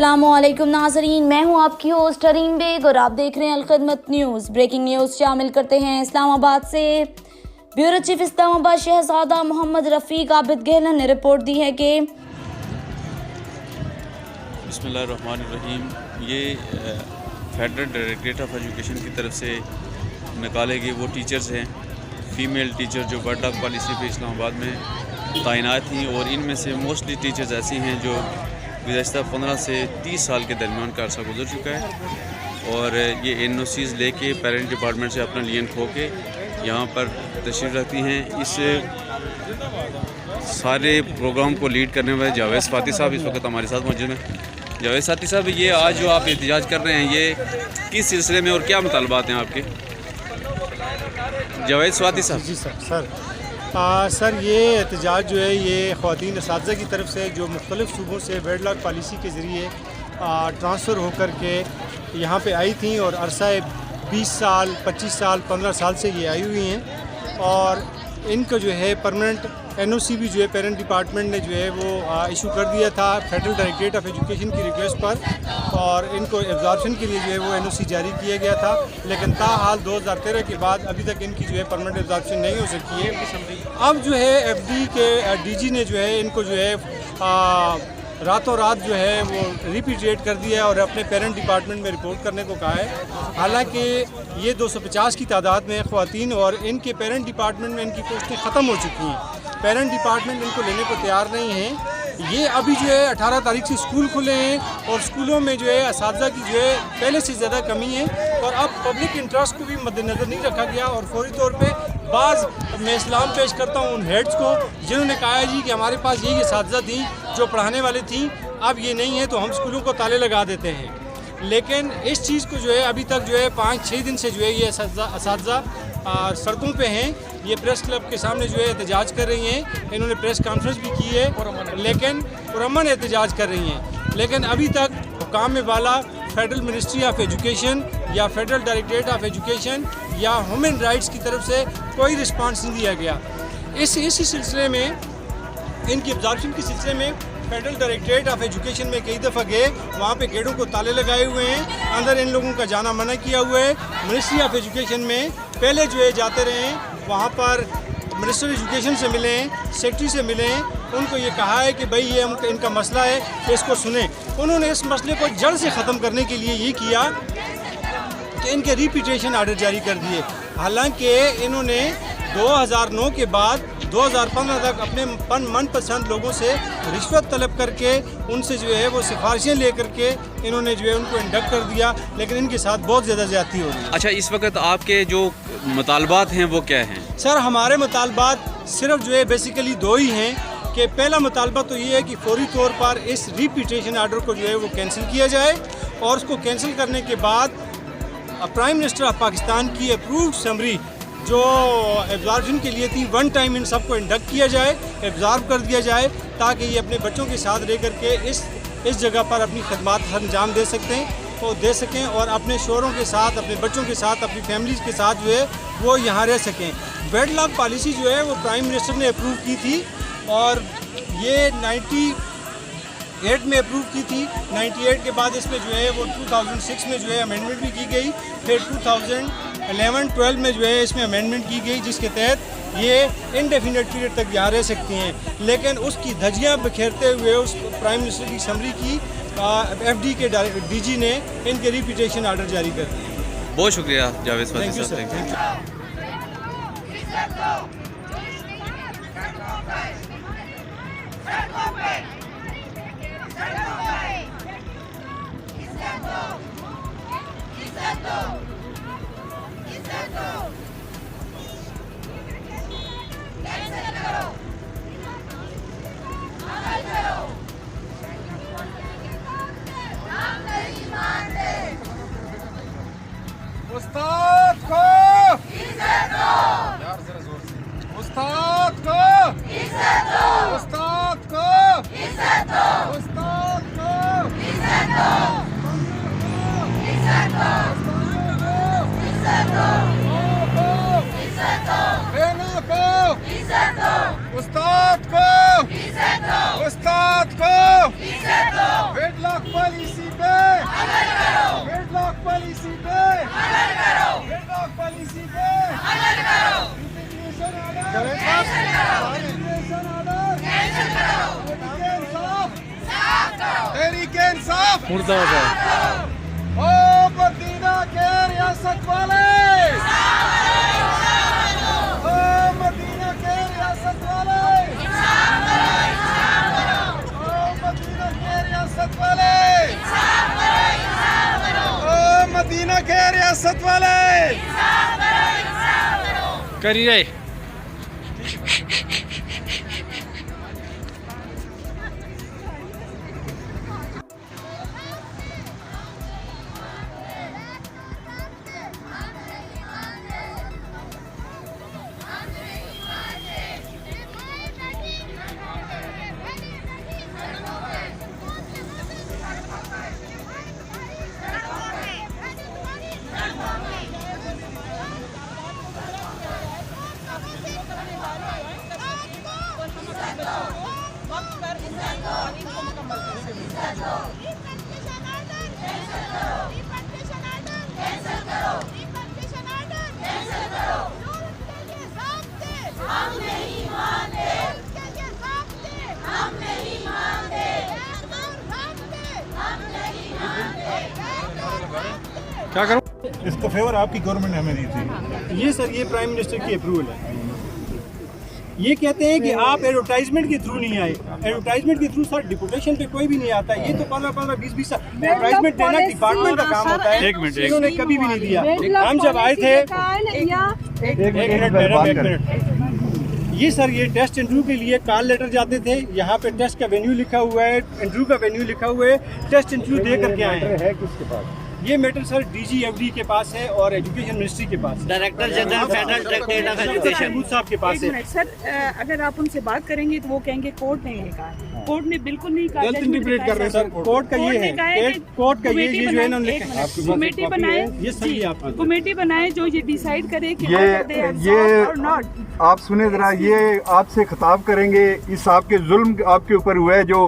अस्सलामुअलैकुम नाज़रीन, मैं हूं आपकी होस्ट हरीम बेग और आप देख रहे हैं अलखदमत न्यूज़। ब्रेकिंग न्यूज़ शामिल करते हैं इस्लामाबाद से। ब्यूरो चीफ इस्लामाबाद शहजादा मोहम्मद रफ़ीक आबिद गहलन ने रिपोर्ट दी है कि बिस्मिल्लाहिर्रहमानिर्रहीम, ये फेडरल डायरेक्टरेट ऑफ एजुकेशन की तरफ से निकाले गए वो टीचर्स हैं, फ़ीमेल टीचर जो बर्ड डॉग पॉलिसी पे इस्लामाबाद में तैनात थी, और इनमें से मोस्टली टीचर्स ऐसी हैं जो गुज़श्ता 15 से 30 साल के दरमियान का अर्सा गुजर चुका है, और ये NOCs लेके पेरेंट डिपार्टमेंट से अपना लियन खो के यहाँ पर तशरीफ़ रखती हैं। इस सारे प्रोग्राम को लीड करने वाले जावेद स्वाति साहब इस वक्त हमारे साथ मौजूद हैं। जावेद स्वाति साहब, ये आज जो आप एहतजाज कर रहे हैं, ये किस सिलसिले में और क्या मुतालबात हैं आपके? जावेद स्वाति साहब। जी सर, ये एहतजाज जो है ये ख़वातीन असातिज़ा की तरफ से जो मुख्तलिफ़ सूबों से वेडलॉक पॉलिसी के ज़रिए ट्रांसफ़र होकर के यहाँ पे आई थी, और अरसा 20 साल 25 साल 15 साल से ये आई हुई हैं, और इनको जो है परमानेंट NOC भी जो है पेरेंट डिपार्टमेंट ने जो है वो इशू कर दिया था फेडरल डायरेक्टरेट ऑफ एजुकेशन की रिक्वेस्ट पर, और इनको एब्जॉर्प्शन के लिए जो है वो NOC जारी किया गया था। लेकिन ताहाल 2013 के बाद अभी तक इनकी जो है परमानेंट एब्जॉर्प्शन नहीं हो सकी है। अब जो है FD के DG ने जो है इनको जो है रातों रात जो है वो रिपीटेट कर दिया है और अपने पेरेंट डिपार्टमेंट में रिपोर्ट करने को कहा है। हालांकि ये 250 की तादाद में ख़वातीन, और इनके पेरेंट डिपार्टमेंट में इनकी पोस्टें ख़त्म हो चुकी हैं। पेरेंट डिपार्टमेंट इनको लेने को तैयार नहीं है। ये अभी जो है 18 तारीख से स्कूल खुले हैं, और स्कूलों में जो है असातिज़ा की जो है पहले से ज़्यादा कमी है, और अब पब्लिक इंटरेस्ट को भी मद्देनज़र नहीं रखा गया, और फौरी तौर पे मैं इस्लाम पेश करता हूँ उन हेड्स को जिन्होंने कहा है जी कि हमारे पास यही असातिज़ा थी जो पढ़ाने वाले थी, अब ये नहीं है तो हम स्कूलों को ताले लगा देते हैं। लेकिन इस चीज़ को जो है अभी तक जो है 5-6 दिन से जो है ये असातिज़ा सड़कों पे हैं। ये प्रेस क्लब के सामने जो है एहतजाज कर रही हैं। इन्होंने प्रेस कॉन्फ्रेंस भी की है, लेकिन पुरअमन एहतजाज कर रही हैं। लेकिन अभी तक हुकाम में वाला फेडरल मिनिस्ट्री ऑफ एजुकेशन या फेडरल डायरेक्टरेट ऑफ एजुकेशन या ह्यूमन राइट्स की तरफ से कोई रिस्पांस नहीं दिया गया। इसी सिलसिले में, इनकी एब्जॉर्प्शन के सिलसिले में फेडरल डायरेक्टरेट ऑफ एजुकेशन में कई दफ़ा गए, वहाँ पे गेटों को ताले लगाए हुए हैं, अंदर इन लोगों का जाना मना किया हुआ है। मिनिस्ट्री ऑफ एजुकेशन में पहले जो है जाते रहे, वहाँ पर मिनिस्टर एजुकेशन से मिले, सेक्रेटरी से मिले, उनको ये कहा है कि भाई ये इनका मसला है, इसको सुने। उन्होंने इस मसले को जड़ से ख़त्म करने के लिए ये किया कि इनके रिपीटेशन आर्डर जारी कर दिए। हालांकि इन्होंने 2009 के बाद 2015 तक अपने मनपसंद लोगों से रिश्वत तलब करके उनसे जो है वो सिफारिशें ले करके इन्होंने जो है उनको इंडक्ट कर दिया, लेकिन इनके साथ बहुत ज़्यादा ज़्यादती हो रही है। अच्छा, इस वक्त आपके जो मुतालबात हैं वो क्या हैं? सर, हमारे मुतालबात सिर्फ जो है बेसिकली 2 ही हैं कि पहला मुतालबा तो ये है कि फौरी तौर पर इस रिपीटेशन आर्डर को जो है वो कैंसिल किया जाए, और उसको कैंसिल करने के बाद प्राइम मिनिस्टर ऑफ पाकिस्तान की अप्रूव्ड समरी जो एब्जॉर्प्शन के लिए थी, 1 टाइम इन सबको इंडक्ट किया जाए, एब्जॉर्ब कर दिया जाए, ताकि ये अपने बच्चों के साथ रह करके इस जगह पर अपनी खदमात अंजाम दे सकें और अपने शोहरों के साथ, अपने बच्चों के साथ, अपनी फैमिलीज़ के साथ जो है वो यहाँ रह सकें। वेडलॉक पॉलिसी जो है वो प्राइम मिनिस्टर ने अप्रूव की थी, और ये 98 में अप्रूव की थी। 98 के बाद इसमें जो है वो 2006 में जो है अमेंडमेंट भी की गई, फिर 2011-12 में जो है इसमें अमेंडमेंट की गई, जिसके तहत ये इनडेफिनेट पीरियड तक यहाँ रह सकती हैं। लेकिन उसकी धज्जियाँ बिखेरते हुए उस प्राइम मिनिस्टर की समरी की FD के DG ने इनके रिपीटेशन आर्डर जारी कर दिए। बहुत शुक्रिया जावेद स्वाति साहब। Thank you. उस्ताद को इज्जत दो, यार जरा जोर से। उस्ताद को इज्जत दो, उस्ताद को इज्जत दो, उस्ताद को इज्जत दो, इज्जत दो, इज्जत दो, इज्जत दो, बेना को इज्जत दो, उस्ताद को इज्जत दो, उस्ताद को इज्जत दो, वेडलॉक पॉलिसी डेडलॉक पॉलिसी पे डेडलॉक पॉलिसी पे तहरीके इंसाफ मुर्दाबाद। ओ मदीना के रियासत वाले, ओ मदीना के रियासत वाले, ओ मदीना के रियासत वाले, ओ मदीना के रियासत वाले करिए। क्या करूं? इसका फेवर आपकी गवर्नमेंट ने हमें दी थी। ये सर, ये प्राइम मिनिस्टर की अप्रूवल है। ये कहते हैं कि आप एडवर्टाइजमेंट के थ्रू नहीं आए। एडवर्टाइजमेंट के थ्रू सर डिपुटेशन पे कोई भी नहीं आता। ये तो 15-15, 20-20 एडवर्टाइजमेंट देना डिपार्टमेंट का काम होता है। एक मिनट, इन्होंने कभी भी नहीं दिया। हम जब आए थे, एक मिनट, ये सर, ये टेस्ट इंटरव्यू के लिए कॉल लेटर जाते थे। यहाँ पे टेस्ट का वेन्यू लिखा हुआ है, इंटरव्यू का वेन्यू लिखा हुआ है, टेस्ट इंटरव्यू दे करके आए हैं। किसके पास? ये मैटर सर DGFD के पास है और एजुकेशन मिनिस्ट्री के पास है। Director general federal directorate of education Mahmood साहब के पास है। सर, अगर आप उनसे बात करेंगे तो वो कहेंगे कोर्ट ने ये कहा। कोर्ट ने बिल्कुल नहीं कहा। गलत इंटरप्रेट कर रहे हैं सर। कोर्ट का ये है, कोर्ट का ये जो है ना, कमेटी बनाए, ये सही है आपका। कमेटी बनाए जो ये डिसाइड करे कि ये और नॉट। आप सुने जरा, ये आपसे खिताब करेंगे इस आपके जुल्म आपके ऊपर हुआ है जो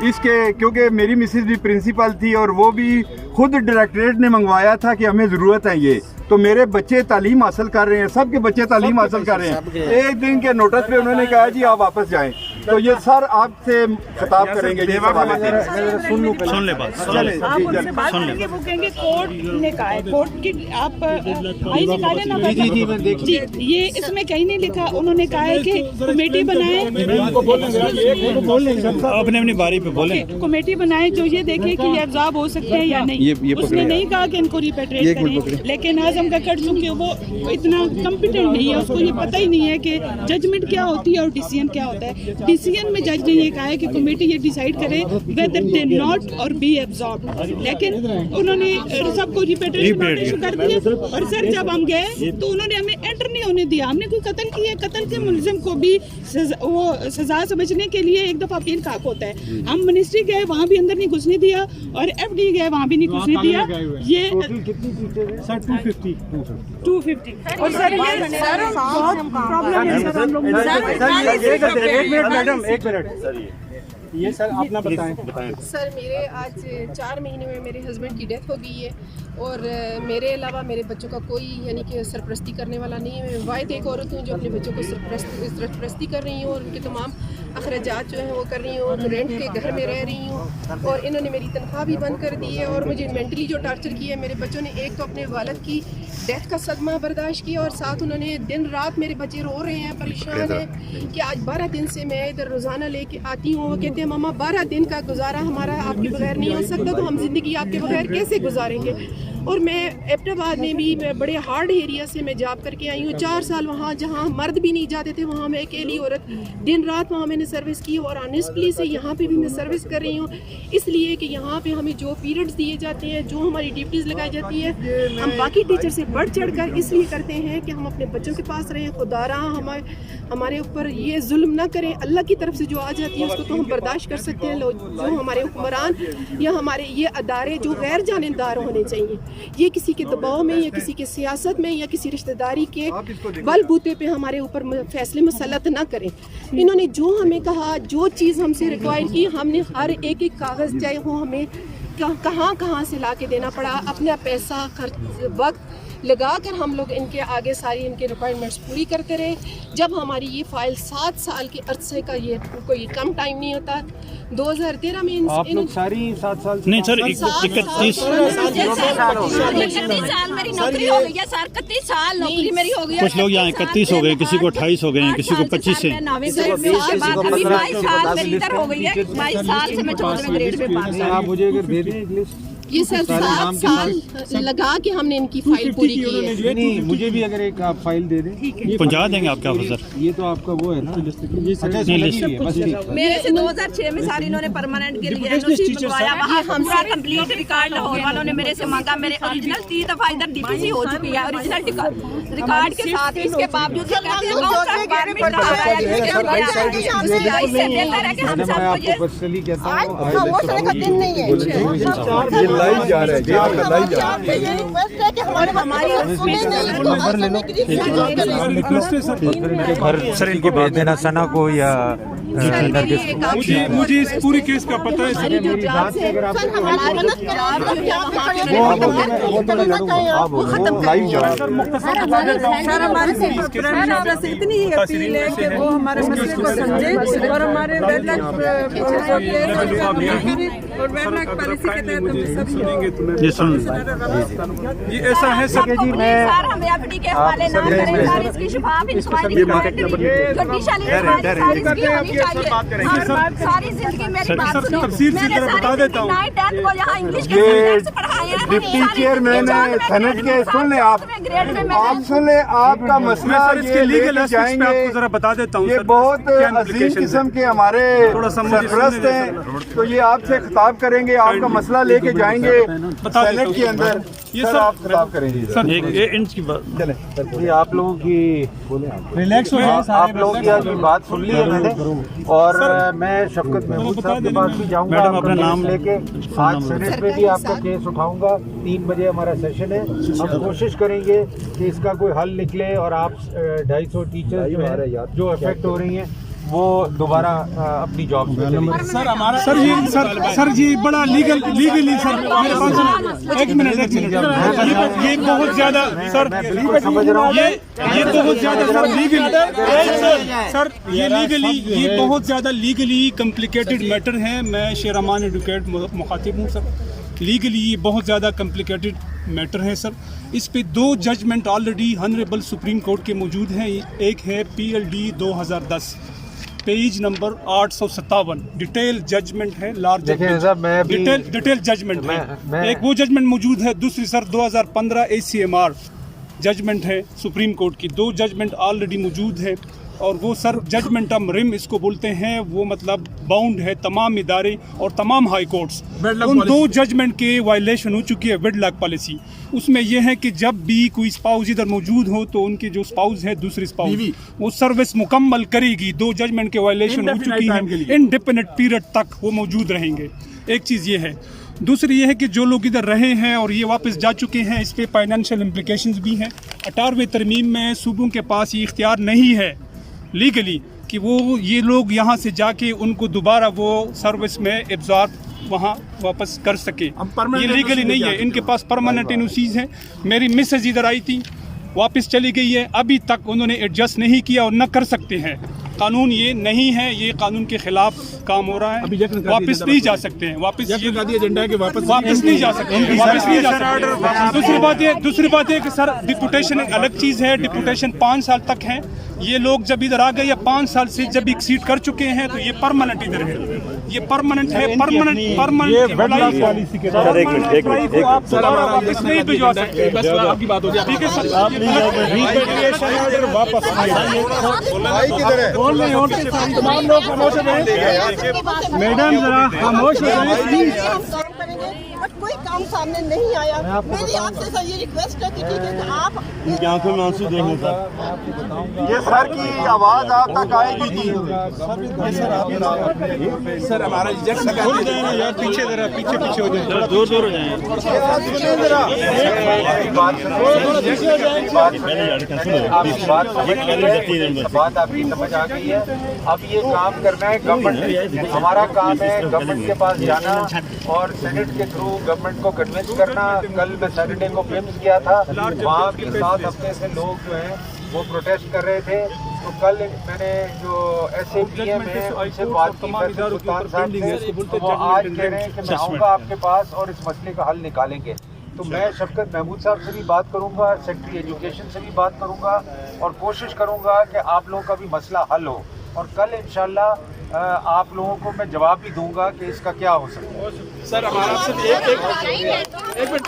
इसके, क्योंकि मेरी मिसेज भी प्रिंसिपल थी और वो भी खुद डायरेक्टरेट ने मंगवाया था कि हमें ज़रूरत है ये, तो मेरे बच्चे तालीम हासिल कर रहे हैं, सबके बच्चे तालीम हासिल कर रहे हैं। एक दिन के नोटिस पे उन्होंने कहा जी आप वापस जाएं। तो ये सर आपसे खिताब करेंगे। सुन ले बात, आप उनसे बात करेंगे, वो कहेंगे कोर्ट ने कहा है। कोर्ट की आप आई निकाले ना। जी, ये इसमें कहीं नहीं लिखा। उन्होंने कहा है कि कमेटी बनाए, अपने अपनी बारी पे बोले, कमेटी बनाए जो ये देखे कि ये एब्जॉर्ब हो सकते हैं या नहीं। उसने नहीं कहा कि इनको रिपेट्रिएट करें, लेकिन आजम का कट चुके वो इतना कॉम्पिटेंट नहीं है, उसको ये पता ही नहीं है कि जजमेंट क्या होती है और डिसीजन क्या होता है। डिसीजन में जज ने ये कहा है कि कमेटी ये डिसाइड करे वेदर दे नॉट और बी एब्जॉर्ब, लेकिन उन्होंने सबको रिपेट्रिएट कर दिया। और सर जब हम गए तो उन्होंने हमें एंटर नहीं होने दिया। हमने कोई कत्ल किया, कत्ल के मुलजिम को भी वो सजा से बचने के लिए एक दफा अपील का हक होता है। हम मिनिस्ट्री गए, वहाँ भी अंदर नहीं घुसने दिया, और FD गए, वहाँ भी नहीं घुसने दिया। ये सर 250 और सर ये बहुत प्रॉब्लम है सर। हम लोग मैडम एक मिनट, ये सर आप ना बताएं। सर मेरे आज 4 महीने में मेरे हस्बैंड की डेथ हो गई है और मेरे अलावा मेरे बच्चों का कोई यानी कि सरपरस्ती करने वाला नहीं है। मैं वाहिद एक औरत हूँ जो अपने बच्चों को सरपरस्ती कर रही हूँ और उनके तमाम अखराजात जो हैं वो कर रही हूँ। रेंट के घर में रह रही हूँ और इन्होंने मेरी तनख्वाह भी बंद कर दी है और मुझे मेंटली जो टार्चर किया है। मेरे बच्चों ने एक तो अपने वालिद की डेथ का सदमा बर्दाश्त किया और साथ उन्होंने दिन रात, मेरे बच्चे रो रहे हैं, परेशान हैं कि आज 12 दिन से मैं इधर रोज़ाना लेके आती हूँ। वो कहते हैं मामा 12 दिन का गुजारा हमारा आपके बगैर नहीं हो सकता, तो हम ज़िंदगी आपके बगैर कैसे गुजारेंगे। और मैं एबटाबाद में भी बड़े हार्ड एरिया से मैं जॉब करके आई हूँ। 4 साल वहाँ जहाँ मर्द भी नहीं जाते थे वहाँ मैं अकेली औरत दिन रात वहाँ मैंने सर्विस की और ऑनेस्टली से यहाँ पे भी मैं सर्विस कर रही हूँ। इसलिए कि यहाँ पे हमें जो पीरियड्स दिए जाते हैं, जो हमारी ड्यूटीज़ लगाई जाती है, हम बाकी टीचर से बढ़ चढ़ कर इसलिए करते हैं कि हम अपने बच्चों के पास रहें। खुदारा हमारे ऊपर ये जुल्म ना करें। अल्लाह की तरफ से जो आ जाती है उसको तो हम बर्दाश्त कर सकते हैं। जो हमारे हुक्मरान या हमारे ये अदारे जो गैर जानिबदार होने चाहिए, ये किसी के दबाव में या किसी के सियासत में या किसी रिश्तेदारी के बलबूते पे हमारे ऊपर फैसले मुसल्लत ना करें। इन्होंने जो हमें कहा, जो चीज़ हमसे रिक्वायर की, हमने हर एक कागज़ चाहे वो हमें कहाँ से ला के देना पड़ा, अपना पैसा खर्च वक्त लगा कर हम लोग इनके आगे सारी इनके रिक्वायरमेंट्स पूरी करते रहे। जब हमारी ये फाइल 7 साल के अरसे का, ये कोई कम टाइम नहीं होता। 2013 में आप लोग सारी 7 साल नहीं सर 31 साल मेरी नौकरी हो गई है सर, 31 साल नौकरी मेरी हो गई है। कुछ लोग यहाँ 31 हो गए, किसी को 28 हो गए हैं, किसी को 25 से। 22 साल मेरी इधर हो गई है, 22 साल से मैं 14वें ग्रेड में पास हूं। आप मुझे अगर दे दें एक लिस्ट। ये सर 7 साल लगा के हमने इनकी फाइल पूरी की है। नहीं, मुझे भी अगर एक आप फाइल दे दें पहुँचा देंगे आपके ऑफिसर। ये तो आपका वो है ना, मेरे से 2006 में सारी इन्होंने परमानेंट के लिए एनओसी बनवाया, वहाँ पूरा कंप्लीट रिकॉर्ड लाहौर वालों ने मेरे से मांगा। मेरे ओरिजिनल 3 दफा इधर डीपीसी हो चुकी है ओरिजिनल रिकॉर्ड के साथ। इसके बावजूद ये कहते हैं कौन सा डिपार्टमेंट का आया है, इससे बेहतर है कि हम सबको ये पर्सनली कहता हूँ खामोश का दिन नहीं है। लाइव जा रहा है, लाइव जा रहा है। सर इनको भेज देना सना को या मुझे इस पूरी केस का पता है। लाइव जा रहा है। सर हमारी से इतनी ही अपील है कि वो हमारे मसले को समझे और हमारे वेडलॉक पॉलिसी के तहत हम सब ये सुन ये ऐसा है सर जी, मैं सर हमें एफडी के हवाले ना करें सर, इसकी शफाफ इंक्वायरी सारी जिंदगी मेरी बात सुनो। तफसील से जरा बता देता हूँ। नाइट डेथ को यहाँ इंग्लिश के ये सब्जेक्ट से पढ़ाए हैं। डिप्टी चेयरमैन है सेनेट के। सुन ले आप सुन ले, आपका मसला इसके लीगल एस्पेक्ट्स पे आपको जरा बता देता हूँ। ये बहुत अजीम किस्म के हमारे सरपरस्त हैं, तो ये आपसे खिताब करेंगे, आपका मसला लेके जाएंगे सेनेट के अंदर। ये सर आप खिताब करेंगे एक इंच की बात। चले। ये आप लोगों की रिलैक्स हो जाए। आप लोगों की बात सुन ली है मैंने, और मैं शफकत महमूद साहब के पास भी जाऊंगा। मैडम अपना नाम लेके आज सेनेट में भी आपका केस उठाऊंगा। 3 बजे हमारा सेशन है। हम कोशिश करेंगे कि इसका कोई हल निकले और आप 250 टीचर जो है जो अफेक्ट हो रही हैं वो दोबारा अपनी जॉब सर जी बड़ा लीगली सर मेरे पास एक मिनट ये बहुत ज्यादा सर समझ रहा हूँ। ये बहुत ज्यादा सर लीगली सर ये बहुत ज्यादा लीगली कॉम्प्लिकेटेड मैटर है। मैं शेरमान एडवोकेट मुखातिब हूँ सर। लीगली ये बहुत ज़्यादा कॉम्प्लिकेटेड मैटर है सर। इस पे 2 judgment already honourable supreme court के मौजूद हैं। एक है PLD 2010 page number 857, detail judgment है, लार्ज डिटेल जजमेंट है। एक वो जजमेंट मौजूद है। दूसरी सर 2015 ACMR जजमेंट है सुप्रीम कोर्ट की। 2 जजमेंट ऑलरेडी मौजूद है, और वो सर जजमेंट ऑफ रिम इसको बोलते हैं। वो मतलब बाउंड है तमाम इदारे और तमाम हाई कोर्ट्स। उन 2 जजमेंट के वायलेशन हो चुकी है वेडलॉक पॉलिसी। उसमें यह है कि जब भी कोई स्पाउस इधर मौजूद हो तो उनके जो स्पाउस है दूसरी स्पाउस वो सर्विस मुकम्मल करेगी। 2 जजमेंट के वायलेशन हो चुकी है, इंडेफिनिट पीरियड तक वो मौजूद रहेंगे। एक चीज़ ये है। दूसरी ये है कि जो लोग इधर रहे हैं और ये वापस जा चुके हैं, इस पर फाइनेंशियल इम्प्लिकेशंस भी हैं। 18वें तरमीम में सूबों के पास ये इख्तियार नहीं है लीगली कि वो ये लोग यहाँ से जाके उनको दोबारा वो सर्विस में एब्जॉर्ब वहाँ वापस कर सके। ये लीगली नहीं है, इनके पास परमानेंट एनओसीज हैं। मेरी मिसेज इधर आई थी, वापस चली गई है, अभी तक उन्होंने एडजस्ट नहीं किया और न कर सकते हैं। कानून ये नहीं है, ये कानून के खिलाफ काम हो रहा है। वापस नहीं जा सकते हैं, वापस एजेंडा है कि वापस नहीं जा सकते, वापस नहीं जा सकते। दूसरी बात है कि सर डिपुटेशन एक अलग चीज़ है। डिपुटेशन 5 साल तक है। ये लोग जब इधर आ गए या 5 साल से जब एक्सीड कर चुके हैं तो ये परमानेंट इधर है। ये परमानेंट है, परमानेंट आप दोबारा वापस नहीं भिजवा सकते। बस आपकी बात हो जाए, ठीक है सर। वापस तमाम लोग खामोश हो गए। मैडम जरा खामोश हो जाए प्लीज। कोई काम सामने नहीं आया। मेरी आपसे सर ये रिक्वेस्ट है कि ठीक है कि आप आंखों में आंसू देंगे सर। ये सर की आवाज़ आप तक आएगी थी। सर हमारा रिजेक्ट यार पीछे जरा पीछे हो जाए, दूर दूर हो जाए। बात आपकी समझ आ गई है। अब ये काम करना है गवर्नमेंट, हमारा काम है गवर्नमेंट के पास जाना और सेनेट के थ्रू गवर्नमेंट को कन्विंस करना। कल मैं सैटरडे को फिल्म किया था, वहाँ भी 7 हफ्ते से लोग जो हैं वो प्रोटेस्ट कर रहे थे। तो कल मैंने जो SAPM है उनसे बात की, सुल्तान साहब से, तो वो आज कह रहे हैं कि मैं आऊँगा आपके पास और इस मसले का हल निकालेंगे। तो मैं शफकत महमूद साहब से भी बात करूंगा, सेक्रेटरी एजुकेशन से भी बात करूंगा और कोशिश करूंगा कि आप लोगों का भी मसला हल हो। और कल इंशाल्लाह आप लोगों को मैं जवाब भी दूंगा कि इसका क्या हो सकता है। सर हमारा सिर्फ एक मिनट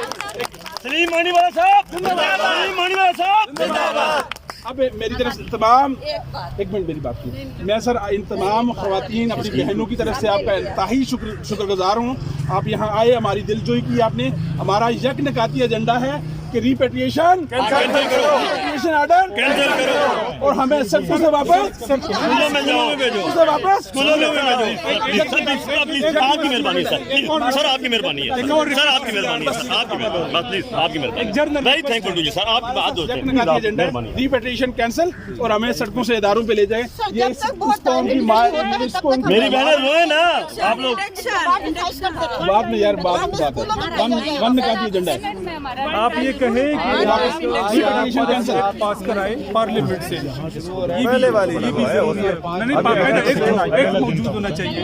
सलीम मानीवाला साहब जिंदाबाद, सलीम मानीवाला साहब जिंदाबाद। अब मेरी तरफ से तमाम, एक मिनट मेरी बात सुनिए। मैं सर इन तमाम ख़वातीन अपनी बहनों की तरफ से आपका इंतहाई शुक्रगुजार हूँ। आप यहाँ आए, हमारी दिलजोई की आपने। हमारा यकनिकाती एजेंडा है कि रिपेट्रिएशन ऑर्डर कैंसिल करो और हमें सबको से वापस स्कूलों में भेजो, स्कूलों में भेजो। आपकी मेहरबानी सर, सर आपकी मेहरबानी है, सर आपकी मेहरबानी है, सर आपकी मेहरबानी, प्लीज आपकी मेहरबानी। Very thankful to you sir, आप बात होते हैं। रिपेट्रिएशन कैंसिल और हमें सड़कों से इदारों पे ले जाए। ये मेरी बहनें रोए ना आप लोग। बाद में यार बात है, वन निकाती एजेंडा है। आप ये कहें कि रिपेट्रिएशन कैंसिल पास कराए पार्लियामेंट से, पहले वाली नहीं एक मौजूद होना चाहिए।